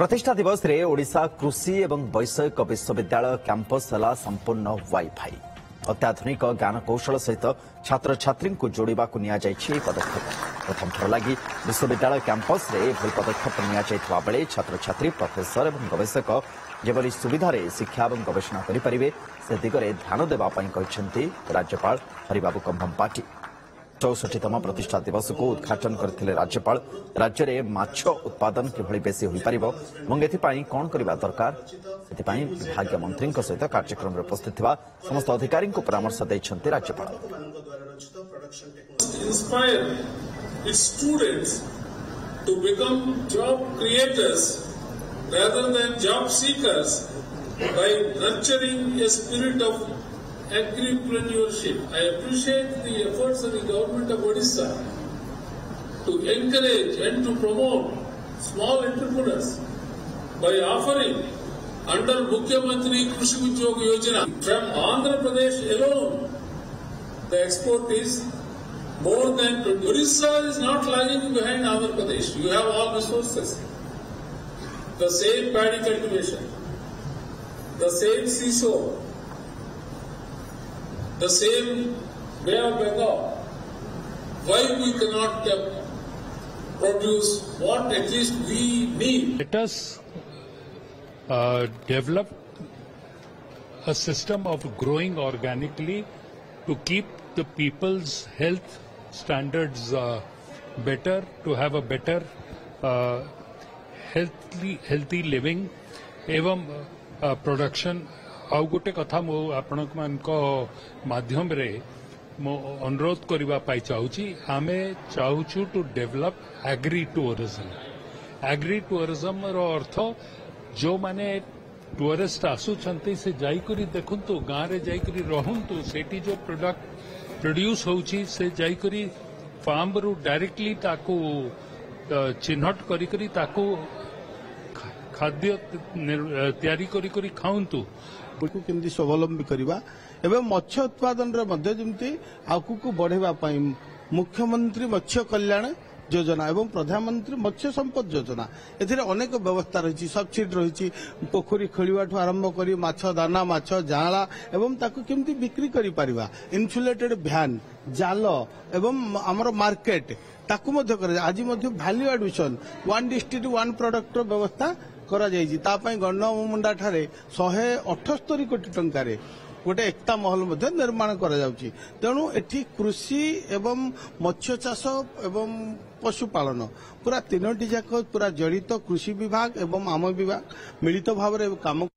प्रतिष्ठा दिवस रे ओडिशा कृषि एवं वैषयिक विश्वविद्यालय कैंपस है संपूर्ण वाईफाई अत्याधुनिक ज्ञान कौशल सहित छात्र छात्री को जोड़ा पदक्षेप प्रथम थर लगी विश्वविद्यालय कैंपस रे एभली पदक्षेप नि छात्र छात्री प्रोफेसर और गवेषक जेभली सुविधा शिक्षा और गवेषणा करेंगे से दिगरे ध्यान देवाई राज्यपाल हरिबाबू कंभमपाटी 64तम प्रतिष्ठा दिवस को उद्घाटन करथिले राज्यपाल राज्य में माछ उत्पादन किभली बेसी होई परिबो एवं एथिपाई कोन करबा दरकार सेथिपाई विभागीय मंत्री सहित कार्यक्रम में उपस्थित थिबा समस्त अधिकारी को परामर्श दैछन्ते राज्यपाल inspire its students to become job creators rather than job seekers by nurturing a spirit of agripreneurship. I appreciate the efforts of the government of Odisha to encourage and to promote small entrepreneurs by offering under Mukhyamantri Krishi Udyog Yojana from Andhra Pradesh alone. The export is more than 20. Odisha is not lagging behind Andhra Pradesh. You have all resources. The same paddy cultivation, the same seashore, the same Bay of Bengal. Why we cannot produce what at least we need? Let us develop a system of growing organically to keep the people's health standards better, to have a better healthy living, evam production. आउ गोटे कथा मो माध्यम रे मो अनुरोध करबा पाई चाहूची आमे चाहूछु टू डेवलप एग्री टूरिज्म रो अर्थ जो माने टूरिस्ट आसुछंती से जाई करी देखंतु गां रे जाई करी रहंतु सेठी जो प्रोडक्ट प्रोड्यूस होउची से जाई करी फार्म रु डायरेक्टली ताकू चिन्हट करी करी ताकू खाद्य तैयारी करी करी खाउंतु केमती स्वावलंबी करवा एवं मत्स्य उत्पादन जमी आगू बढ़ेवा मुख्यमंत्री मत्स्य कल्याण योजना एवं प्रधानमंत्री मत्स्य संपद योजना अनेक व्यवस्था रही सब्सिडी रही पोखरी खोलवा आरंभ कर माछ दाना माछ जाला एवं ताकू केमती बिक्री करि परिबा इन्सुलेटेड भ्यान जाल एवं आमर मार्केट ताकू आज वैल्यू एडिशन 1 डिस्ट्रिक्ट 1 प्रोडक्ट व्यवस्था करा जायछि तापई गणमुंडा ठारे 178 कोटी टंकारे गोटे एकता महल निर्माण करा जाउछि तेणु एठी कृषि एवं मत्स्य चाष एवं पशुपालन पूरा तीनोटी जाक पूरा जड़ित कृषि विभाग एवं आम विभाग मिलित भाव काम